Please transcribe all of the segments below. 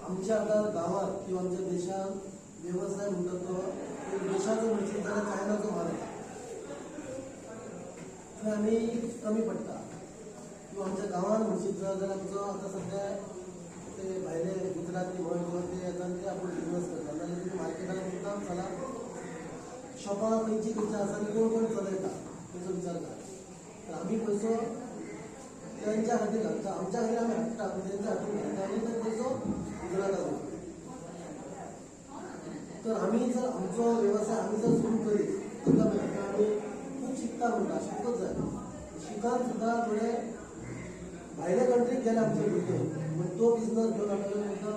आमच्या आता गावात किंवा आमच्या देशात व्यवसाय म्हणतात तो देशाचं म्हणजे जरा चायनाचं माल आहे तर आम्ही कमी पडटा किंवा आमच्या गावात म्हणजे जर आमचं आता सध्या ते भायले गुजराती म्हण किंवा ते येतात ते आपण बिझनेस करतात जाल्यार तुम्ही मार्केटात वयता चला शॉपां खंयची खंयची आसा आनी कोण कोण चलयता तेचो विचार करा तर आम्ही पयसो त्यांच्या खातीर घालता आमच्या खातीर आमी हाडटा पूण तेंच्या खातीर घालता आनी तो पयसो गुजराताक वयता तर आमी जर आमचो व्यवसाय आमी जर सुरू करीत आतां आमी खूब शिकता म्हणटा शिकूच जाय शिकन सुद्दां थोडे भायल्या कंट्रीक गेले आमचे भुरगे पण तो बिझनस घेवन आमी एकदम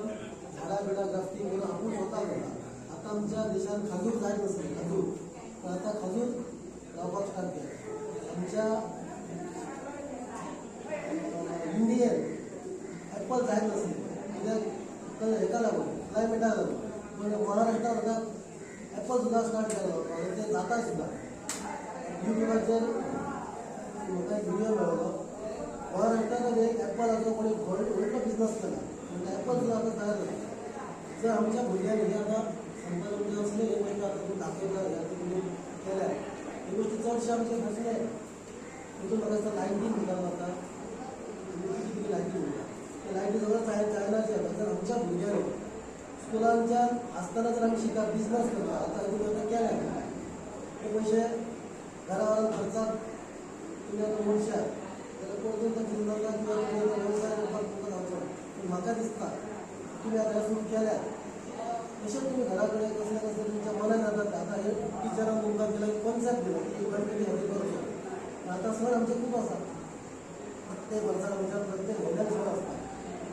झाडां बिडां ग्राफ्टिंग करून आपूण स्वता करता आता आमच्या देशात खाजूर जायत नसले खाजूर पण आता खाजूर लावपाक स्टार्ट केला आमच्या इंडियन ॲपल जायत नसले कित्याक हेका लागून क्लायमेटाक लागून पण महाराष्ट्रात आता ॲपल सुद्दां स्टार्ट केलो आनी ते जाता सुद्दां युट्यूबाचेर म्हाका एक व्हिडिओ मेळ्ळो महाराष्ट्रात एक ॲपलाचो कोणी व्हडलो बिझनस केला म्हणजे ॲपल सुद्दां आतां तयार जाला जर आमच्या भुरग्यांनी आतां समजा म्हणजे असले हे म्हणजे आता तुम्ही दाखयता ह्या तुम्ही केल्या ही गोष्टी चडशे आमचे फसले तितून म्हाका दिसता लायटींग म्हणटात आता कितें लायटींग म्हणटा ते लायटी सगळं चायनाचे आसा जर आमच्या भुरग्यांनी स्कुलांच्यान आसतना जर आमी शिकप बिझनस करता आतां तुमी आतां केल्या ते पयशे घरा व्हरून खर्चाक तुमी आतां मनशाक जाल्यार परतून त्या बिझनसाक किंवा वेवसाय करपाक तुमकां जावचो पूण म्हाका दिसता तुमी आतां सुरू केल्या तशेंच तुम्ही घरा कडेन कसले कसले तुमच्या मनान जातात आतां हे टिचरान तुमकां दिला कॉन्सेप्ट दिलो की गणपती हॅपी करचो आतां सण आमचे खूब आसा प्रत्येक वर्साक आमच्या प्रत्येक व्हडल्याक सण आसता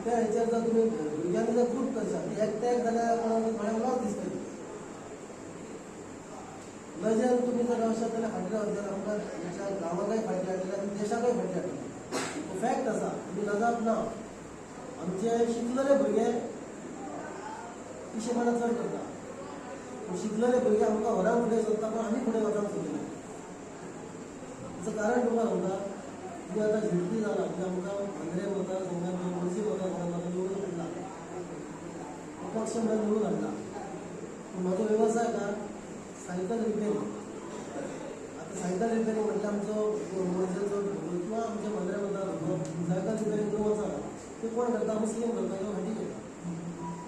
त्या हेचेर जर तुमी भुरग्यांनी जर ग्रूप करशात एकट्याक जाल्यार थोड्यांक लॉस दिसतली नजर तुमी जर अशें जाल्यार फाटल्या वर्साक आमकां आमच्या गांवांकय फाटले हाडले आनी देशाकय फाटले हाडले फॅक्ट आसा तुमी नजाप ना आमचे शिकलेले भुरगे पिशेपणां चड करता शिकलेले भुरगे आमकां व्हरान फुडें सोदता पूण आमी फुडें वचूंक सोदिना हाचें कारण तुमकां सांगता तुमी आतां झेडपी जाला म्हणजे आमकां मांद्रे वता समजा मुळशी वता कोणाक निवडून हाडला अपक्ष म्हणून निवडून हाडला पूण म्हाजो वेवसाय का सायकल रिपेरींग आतां सायकल रिपेरींग म्हटल्यार आमचो मुळशेचो किंवा आमच्या मांद्रे वता सायकल रिपेरींग करून वचना ते कोण करता मुस्लीम करता किंवा हाटी करता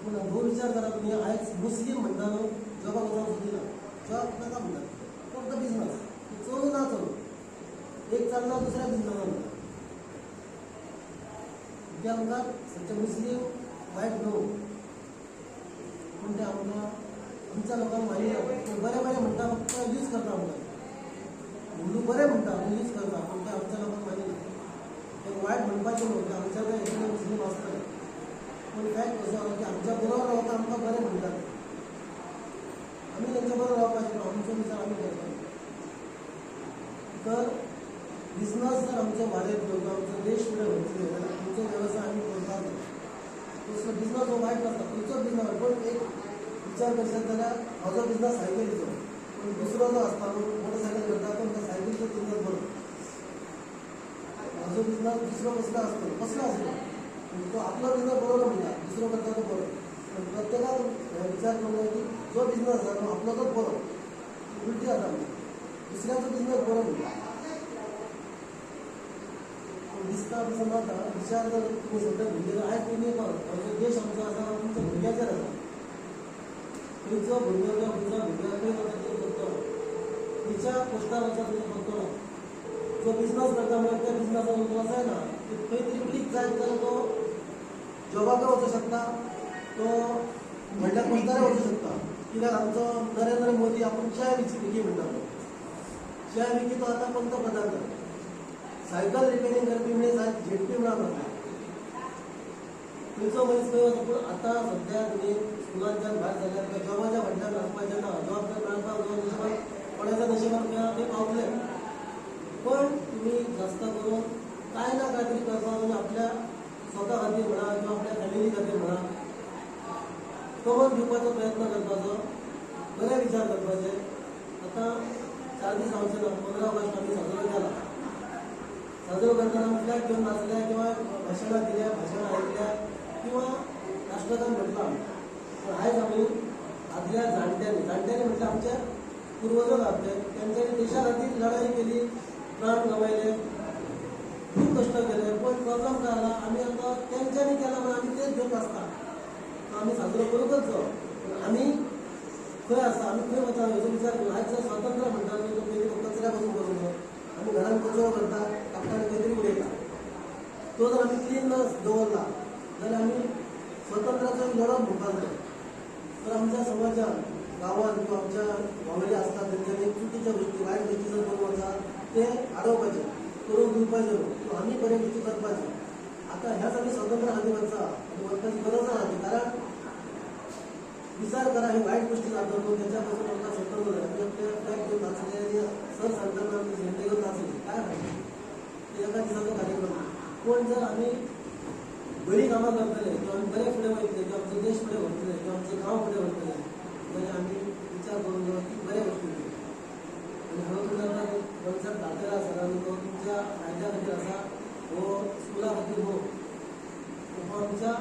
पूण हो विचार करा तुम्ही आयज मुस्लीम म्हणटा न्हू जॉबाक वचोंक सोदिना जॉब नाका म्हणटात फक्त बिझनस चलू ना चलू एक चलना दुसऱ्या बिझनसान वता ते आमकां सद्या मुस्लीम वायट न्हू पूण ते आमकां आमच्या लोकांक मानिना बरें बरें म्हणटा फक्त यूज करता आमकां हिंदू बरें म्हणटा यूज करता पूण ते आमच्या लोकांक मानिना ते वायट म्हणपाचें न्हू ते आमच्या ते हेतून मुस्लीम आसतले पूण फॅक्ट कसो आसा की आमच्या बरोबर रावता आमकां बरें म्हणटात आमी तेंच्या बरोबर रावपाचें न्हू आमचो विचार आमी करता तर बिझनस जर आमचो वाडयत घेवचो आमचो देश फुडें व्हरतले जाल्यार आमचो वेवसाय आमी करपाक जाय तसलो बिझनस हो वायट नासता खंयचो बिझनस पूण एक विचार करशात जाल्यार म्हजो बिझनस सायकलीचो पूण दुसरो जो आसता न्हू मोटरसायकल करता तो त्या सायकलीचो बिझनस बरो म्हजो बिझनस दुसरो कसलो आसतलो कसलो आसलो तो आपलो बिझनस बरोबर म्हणटा दुसरो करता तो बरो पण प्रत्येकाक विचार करूंक जाय की जो बिझनस आसा तो आपलोच बरो उलटी जाता दुसऱ्याचो बिझनस बरो म्हणटा दिसता तसो नाता विचार जर तुमी सद्या भुरगे आयज तुमी जो देश आमचो आसा तुमच्या भुरग्याचेर आसा खंयचो भुरगो किंवा खंयचो भुरग्याक खंय वता तो करतलो खंयच्या पोस्टार वचा तुमी करतलो जो बिझनस करता म्हळ्यार त्या बिझनसान तुका जायना खंय तरी क्लिक जायत जाल्यार तो जॉबाकय वचूंक शकता तो व्हडल्या पोस्टार वचूंक शकता कित्याक आमचो नरेंद्र मोदी आपूण चाय विकी म्हणटा तो चाय विकी तो आतां पंतप्रधान जाला सायकल रिपेरींग करपी म्हणजे जायत झेडपी म्हणून खंयचो मनीस खंय वता पूण आतां सद्या तुमी स्कुलांच्यान भायर जाल्यार किंवा जॉबाच्या फाटल्यान वचपाचें ना जॉब जर मेळपाक जो नशिबान कोणाच्या नशिबान मेळ्ळा ते पावले पण तुमी जास्त करून कांय ना काय तरी करपाक म्हणजे आपल्या स्वता खातीर म्हणा किंवा आपल्या फॅमिली खातीर म्हणा कमत घेवपाचो प्रयत्न करपाचो बरे विचार करपाचे आतां 4 दीस जावचे ना 15 ऑगस्ट आमी साजरो केला साजरो करताना फ्लॅग घेवन नाचल्या किंवा भाशणां दिल्या भाशणां आयकल्या किंवा राष्ट्रगान म्हटलं आम्ही, पण आयज आम्ही आदल्या जाणट्यांनी म्हटलं आमच्या पूर्वजच आपले त्यांच्यानी देशा खातीर लढाई केली, प्राण गमायले, खूप कष्ट केले, पण प्रॉब्लेम काय आला, आम्ही आता त्यांच्यानी केला म्हणून आम्ही तेच घेऊन असता आम्ही साजरो करूकच जाऊ. आम्ही खंय आसा, आम्ही खंय वता हेचो विचार करू. आयज जर स्वातंत्र्य म्हणटा तो पयलीं कचऱ्या पासून करूंक जाय. आमी घरान कचरो करता, कापताना खंय तरी उडयता. तो जर आमी क्लीन दवरला जाल्यार आमी स्वतंत्राचो लढत म्हणपाक जाय. तर आमच्या समाजात गांवांत किंवा आमच्या वांगडी आसता तेंच्यांनी चुकीच्या गोष्टी वायट गोष्टी जर करूं वता ते आडोवपाचे, करूंक दिवपाचे न्हू, आमी बरे गोष्टी करपाचे. आता ह्याच आमी स्वतंत्र खातीर वचता आनी वचपाची गरज ना. कारण विचार करा, हे वाईट गोष्टी जातात त्याच्यापासून आमकां स्वतंत्र जाय. आमी आपले फ्लॅग घेऊन नाचले आणि सर सांगताना आमी झेंडे घेऊन नाचले, काय फायदो? ते एका दिसाचो कार्यक्रम. पण जर आमी बरी कामां करतले किंवा आमी बरे फुडें वयतले किंवा आमचो देश फुडें व्हरतले किंवा आमचो गांव फुडें व्हरतले जाल्यार आमी विचार करूंक जाय की बऱ्या गोष्टी करूं. आनी हो तुमकां आतां कॉन्सेप्ट दाखयला सरांनी, तो तुमच्या फायद्या खातीर आसा, हो स्कुला खातीर हो आमच्या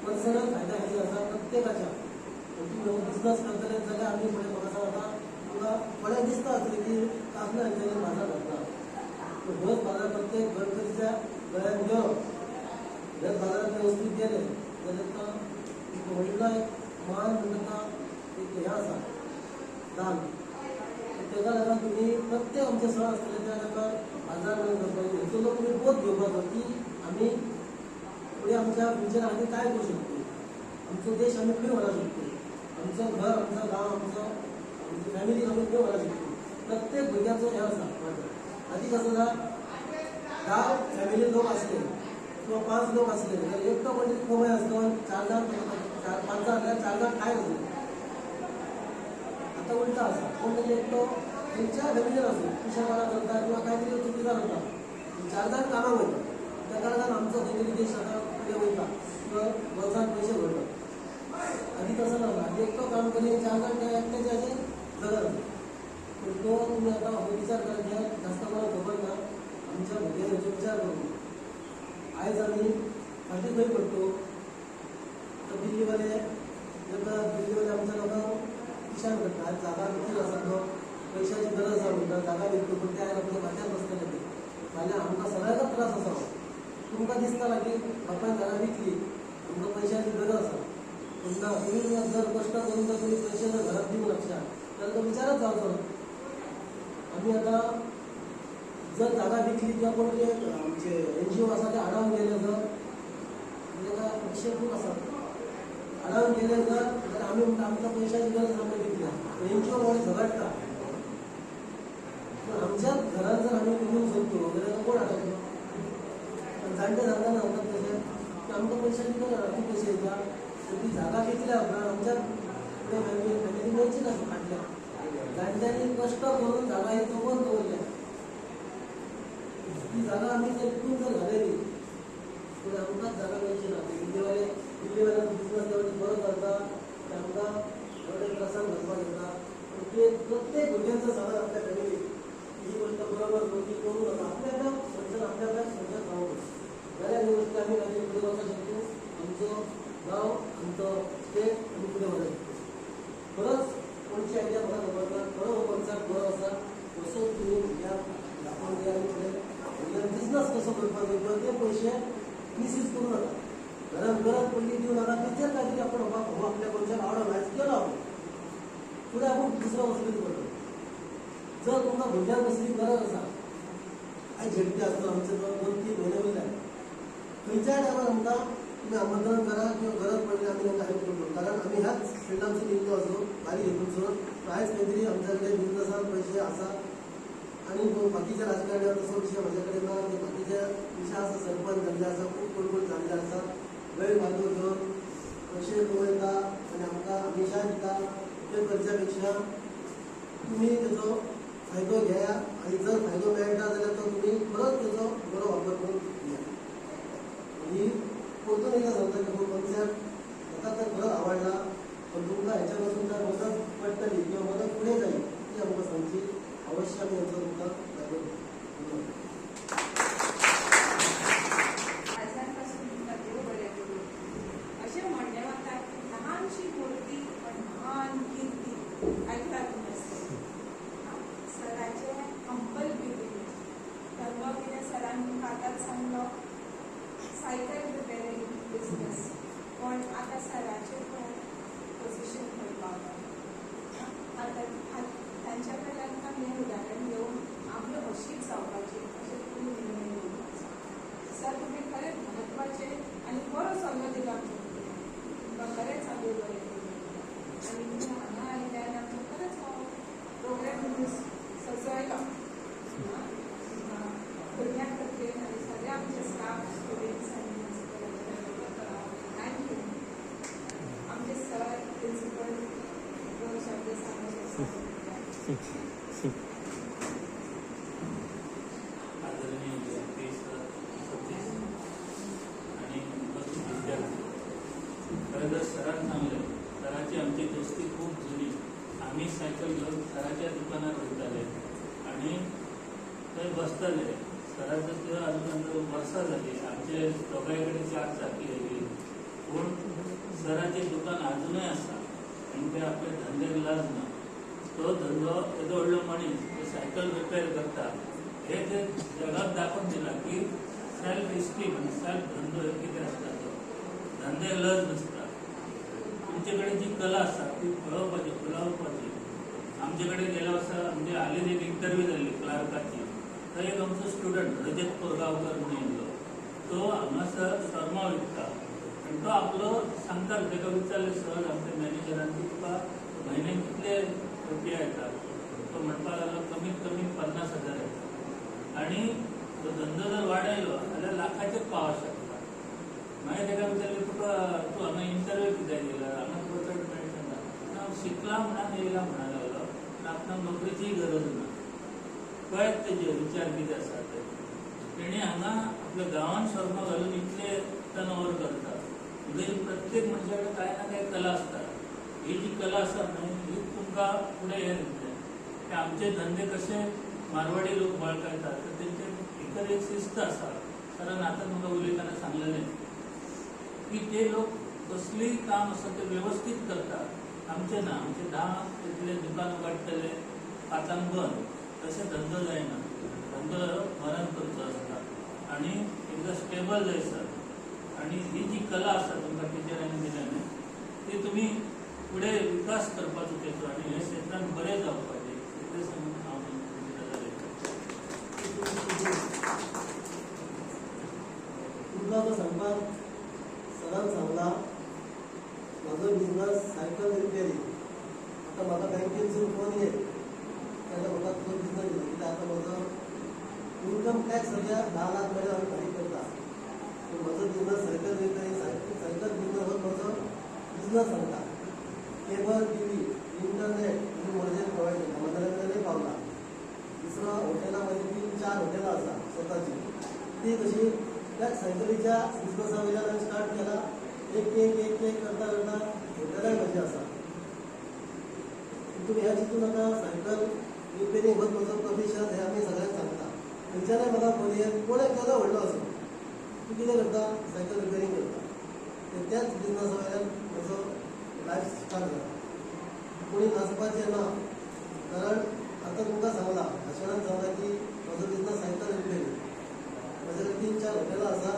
पर्सनल फायद्या खातीर आसा प्रत्येकाच्या. तुम्ही बिझनस करतले जाल्यार आमी फुडें म्हाका सांगता तुका थोडें दिसता आसलें की कासले हांचेर बाजार घातला, होच बाजार प्रत्येक गणपतीच्या गळ्यात घेवप. जर बाजारांतले वस्तू गेले जाल्यार तो व्हडलो एक मान म्हणटा एक हें आसा दान. तेका लागून तुमी प्रत्येक आमचे सण आसतले त्या टायमार बाजार घेवन करपाचो. हेचो लोक तुमी बोध घेवपाचो की आमी फुडें आमच्या फ्युचरा खातीर काय करूं शकता, आमचो देश आमी खंय व्हरपाक शकता, आमचो घर, आमचो गांव, आमची फॅमिली आमी खंय व्हरपाक शकता. प्रत्येक भुरग्याचो हें आसा. आधी कसं ना 10 फॅमिली लोक असले किंवा 5 लोक असले तर एकटो म्हणजे कमाई असतो, 4 जाण 5 जाण 4 जाण काय असले. आता उलटा असा, कोण म्हणजे एकटो त्यांच्या फॅमिलीन असो कुशलपणा करता किंवा काहीतरी चुकीचा करता, 4 जाण कामाक वयता. त्या लागून आमचो खंय तरी देश आता फुडें वयता किंवा वर्साक पयशे भरता. आधी तसं नसता, आधी एकटो काम करी 4 जाण त्या एकट्याचे अशें जगत. पण तो तुम्ही आता हो विचार करा, जास्त मला खबर ना, आमच्या भुरग्यांचो विचार करू. आयज आमी फाटीं खंय पडतो तर दिल्लीवाले आमच्या लोकांक किशान करता. आयज जागा विकून आसा तो पयशाची गरज आसा म्हणटा, जागा विकतो पण ते आयज आपल्या फाट्यार बसतले ते जाल्यार आमकां सगळ्यांक त्रास आसा. तुमकां दिसता की बापायन जागा विकली, तुमकां पयशाची गरज आसा, पूण ना, तुमी जर कश्ट करून जर तुमी पयशे जर घरात दिवंक लागशा जाल्यार तो विचारच जावचो ना. आमी आतां जर जागा विकली किंवा कोण आमचे NGO आसा ते आडावन गेले जर ताका विशय खूब आसा. आडावन गेले जर जाल्यार आमी म्हणटा आमकां पयशाची गरज आमकां विकल्या, NGO वाले झगडटा. पूण आमच्याच घरान जर आमी विकूंक सोदतो जाल्यार कोण हाडटलो? जाणटे सांगताना सांगतात तशें की आमकां पयशाची गरज आसा, ती पयशे येता. ती जागा विकल्या उपरांत आमच्या फुडें फॅमिली मेळची ना फाटल्या. जाणट्यांनी कश्ट करून जागा ही जमोवन दवरल्या. ती जागा आमी जर विकून जर घालयली तर आमकांच जागा मेळची ना. दिल्लीवाल्यांचो बिझनस तेवढो बरो चलता, ते आमकां एवढे त्रासान घालपाक येता. पूण ते प्रत्येक भुरग्यांचो सवाल आपल्या फॅमिली ही गोष्ट बरोबर न्हू, ती करूं नाका. आपल्या मनशान आपल्या मनशान रावूं जाल्यार ही गोष्टी आमी खातीर फुडें वचूंक शकता. आमचो गांव, आमचो स्टेट आमी फुडें व्हरपाक शकता. खरोच कोणची आयडिया म्हाका खबर ना, खरो हो कॉन्सेप्ट बरो आसा. असो तुमी भुरग्यांक दाखोवन दिया आनी फुडें भुरग्यांक बिझनस कसो करपाक जाय किंवा ते पयशे मिसयूज करूं नाका. घरान गरज पडली दिवं नाका. तेचेर काय तरी आपण हो आपल्या कोणच्याक आवडना आयज केलो आपण फुडें आपूण दुसरो वचपाचो पडटलो. जर तुमकां भुरग्यांक कसली गरज आसा, आयज झेडपी आसता आमचे 2-3 म्हयने वयल्यान, खंयच्याय टायमार आमकां तुमी आमंत्रण करा किंवा गरज पडली आमी तांकां हेल्प करतलो. कारण आमी ह्याच फिल्डांतसून येयल्लो असो बारीक हेतूनसून. आयज खंय तरी आमच्या कडेन बिझनसान पयशे आसा आनी बाकीच्या राजकारण्यार तसो विशय म्हाजे कडेन ना. ते बाकीचे विशय आसा, सरपंच जाल्ले आसा, खूब कोण कोण जाल्ले आसा, वेळ फायदो घेवन पयशे कमयता आनी आमकां आमिशां दिता. ते करच्या पेक्षा तुमी तेजो फायदो घेया आनी जर फायदो मेळटा जाल्यार तो तुमी खरोच तेजो बरो वापर करून घेया. ही परतून एकदा सांगता की हो कॉन्सेप्ट म्हाका तर खरोच आवडला. पण तुमकां हेच्या पासून जर मदत पडटली किंवा मदत फुडें जायी ती आमकां सांगची. अवश्य आमी हेचो तुमकां फायदो घेतलो. आजारपासून तुमकां देव बरें करूं अशें म्हणणे आता सराचे पोझिशन करपाक आता त्यांच्याकडे तांकां हें उदाहरण घेवन आपलं अशीच जावपाची अशें तुमी निर्णय घेवपाचो. सर तुमी खरेंच म्हत्वाचे आनी बरो सल्लो दिलो आमच्या तुमकां खरेंच आमी बरें केलें आनी तुमी हांगा आयल्यार आमचो खरेंच हो प्रोग्राम सजयलो भुरग्यां खातीर आनी सगळे आमचे स्टाफ स्टुडंट्स आनी थँक्यू आमचे सर प्रिंसिपल दोन शब्द सांगून आदरणीय जगदीश सतीश आणि उपस्थित विद्यार्थी. खरं तर सरांत सांगलं सराची आमची दोस्ती खूप जुनी. आम्ही सायकल घेऊन सराच्या दुकानात वयताले आणि थंय बसताले. सराचं तेव्हा अजून वर्सां जाली. आमचे दोगांय कडेन 4 चाकी येयली पूण सराचें दुकान अजूनय आसा आनी ते आपले धंद्याक लाज ना. तो धंदो येदो व्हडलो मनीस सायकल रिपेर करता हे ते जगाक दाखोवन दिला की सेल्फ इस्टीम आनी सेल्फ धंदो कितें आसता. तो धंद्याक लज नासता. तुमचे कडेन जी कला आसा ती फुलोवपाची. आमचे कडेन गेल्या वर्सा म्हणजे हालींच एक इंटरव्यू जाल्ली क्लार्काची. थंय एक आमचो स्टुडंट रजत कोरगांवकर म्हणून येयल्लो. तो हांगासर शोरमा विकता आनी तो आपलो सांगता ताका विचारलें सर आमच्या मॅनेजरान की तुका म्हयन्याक कितले रुपया येता. तो म्हणपाक लागलो कमीत कमी 50,000 येता आनी तो धंदो जर वाडयलो जाल्यार लाखाचेर पावोंक शकता. मागीर ताका विचारलें तुका तूं हांगा इंटरव्यू कित्याक येयला हांगा तुका चड मेळटा ना. हांव शिकला म्हणून येयला म्हणूंक लागलो आनी आपणाक नोकरेचीय गरज ना. पळयत तेजे विचार कितें आसा ते. तेणी हांगा आपल्या गांवांत शोरमा घालून इतले टर्नओवर करता. म्हणजे प्रत्येक मनशा कडेन कांय ना कांय कला आसता. ही जी कला आसा न्हू ही तुमकां फुडें हें दितलें. ते आमचे धंदे कशे मारवाडी लोक बळकायतात तर तेंचे भितर एक शिस्त आसा. सरान आतां तुमकां उलयतना सांगलेलें की ते लोक कसलीय काम आसा ते वेवस्थीत करतात. आमचे ना. आमचे 10 तितले दुकान उगडटले 5 बंद. तशें धंदो जायना. धंदो मरण करचो आसता आनी एकदां स्टेबल जाय सर. आनी ही जी कला आसा तुमकां टिचरांनी दिल्या न्ही ती तुमी फुडें विकास करपाचो तेचो आनी हे क्षेत्रांत बरें जावपाचें इतलें सांगून हांव तुमकां तो सांगपाक सरान सांगला म्हाजो बिजनस सायकल रिपेरींग. आतां म्हाका बँकेनसून फोन येत तेन्ना म्हाका तो बिजनस दिलो कित्याक आतां म्हजो इन्कम टॅक्स सद्या 10 लाख मेळ्ळा हांव फारीक करता. सो म्हजो business cycle repairing cycle business हो म्हजो बिजनस सांगता. केबल टीव्ही इंटरनेट आनी म्हजें प्रोवायड करता. म्हज्या कडेनय पावला. दुसरो हॉटेलांमध्ये 3-4 हॉटेलां आसा स्वताची. ती कशी त्याच सायकलीच्या बिजनसा वयल्यान हांवें स्टार्ट केला. एक करता करता हॉटेलाय म्हजी आसा. तुमी ह्या चिंतू नाका सायकल रिपेरींग होच म्हजो प्रोफेशन हें आमी सगळ्यांक सांगता. खंयच्यानय म्हाका फोन येत कोणय केलो व्हडलो असो तूं कितें करता सायकल रिपेरींग करता. त्याच बिजनसा वयल्यान म्हजो लायफ स्टार्ट जाला. कोणी नाचपाचें ना. कारण आतां तुमकां सांगला भाशणान सांगला की म्हजो बिजनस सायकल रिपेरींग. म्हजे कडेन 3-4 हॉटेलां आसा.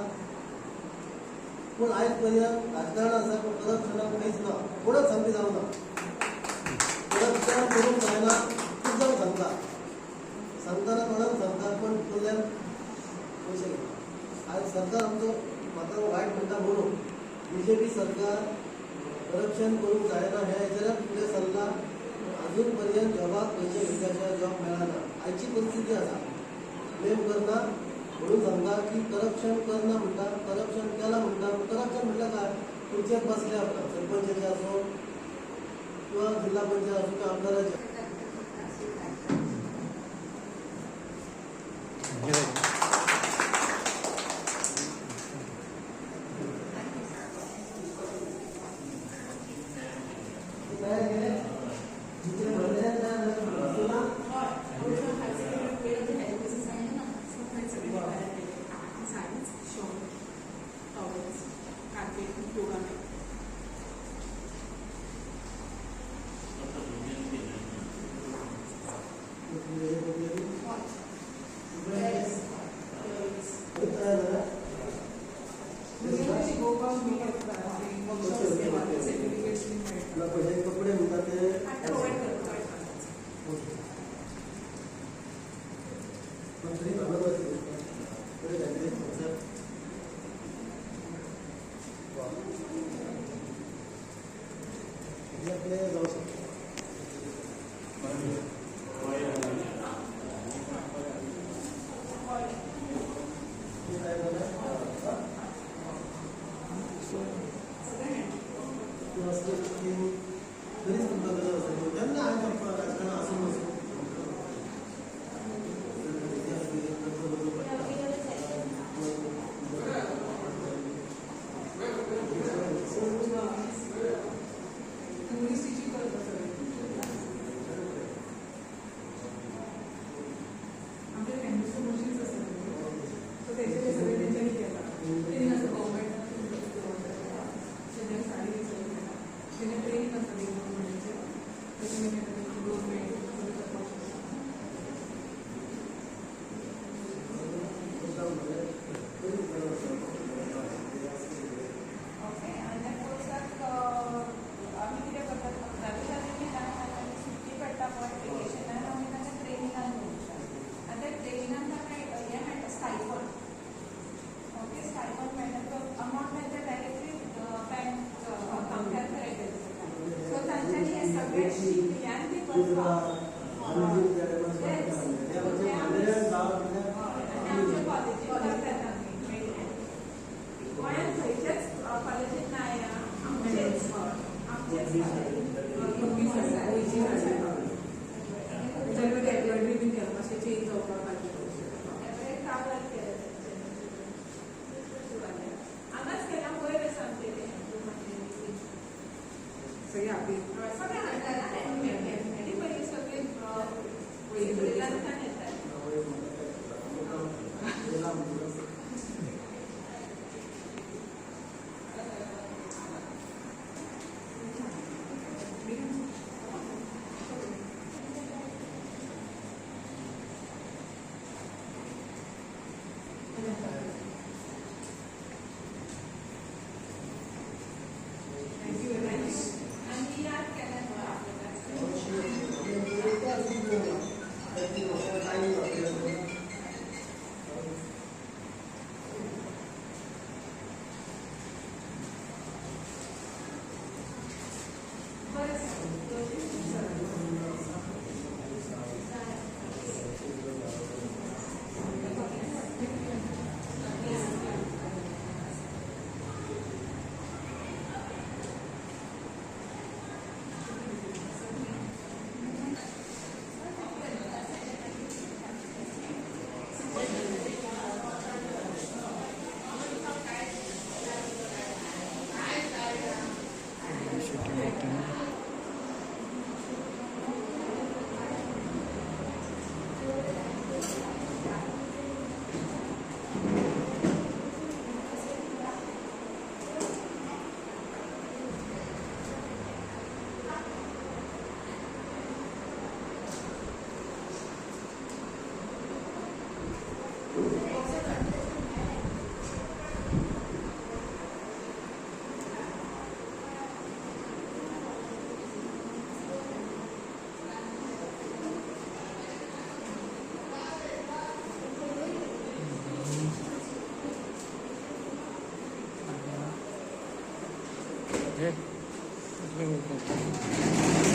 पूण आयज पर्यंत राजकारण आसा पूण करप्शनाक कांयच ना. कोणच सामकी जावं ना. करप्शन करूंक जायना खूब जाण सांगता. सांगतना कोणाक सांगता पूण कडल्यान पयशे घेता. आयज सरकार आमचो म्हाका वायट म्हणटा म्हणून BJP सरकार करप्शन करूंक जायना हे हेचेर फुडें सरला. अजून पर्यंत जॉबाक पयशे घेतल्याशिवाय जॉब मेळना. आयची परिस्थिती आसा. ब्लेम करना म्हणून सांगता की करप्शन करना म्हणटा करप्शन केला म्हणटा. करप्शन म्हटल्यार काय खुर्चेक बसले आपणाक सरपंचाचे आसूं किंवा जिल्हा पंचायत आसूं किंवा आमदाराचे. Yes. आपले जाऊ शकतो. हे काय झालं? किंवा स्टेप स्कीम घरीच तुमचा गरज असेल त्यांना आहे का राजकारण असं नसतं. ओके आणि पोस्टाक आमी कितें करतात 11वी जालें की सुट्टी पडटा पळय वेकेशनान आमी तांकां ट्रेनिंगान दवरतात आनी त्या ट्रेनिंगान तांकां हें मेळटा स्टायफंड. ओके स्टायफंड मेळटा तो अमावंट मेळटा डायरेक्टली बँक अकाउंटार क्रेडीट जाता. सो तांच्यांनी हें सगळें शिकल्यान बी करपाक आमचे कॉलेजीन करतात आमी गोंयांत खंयच्याच कॉलेजीन नाय आमचेच चेंज जावपाक हांगाच केला वयर आसा आमचे सगळे आपली सगळें हाडटा आनी पयलीं सगळीं श्रीलंकान येतात. Thank you very much. आनी याद केल्यार Good.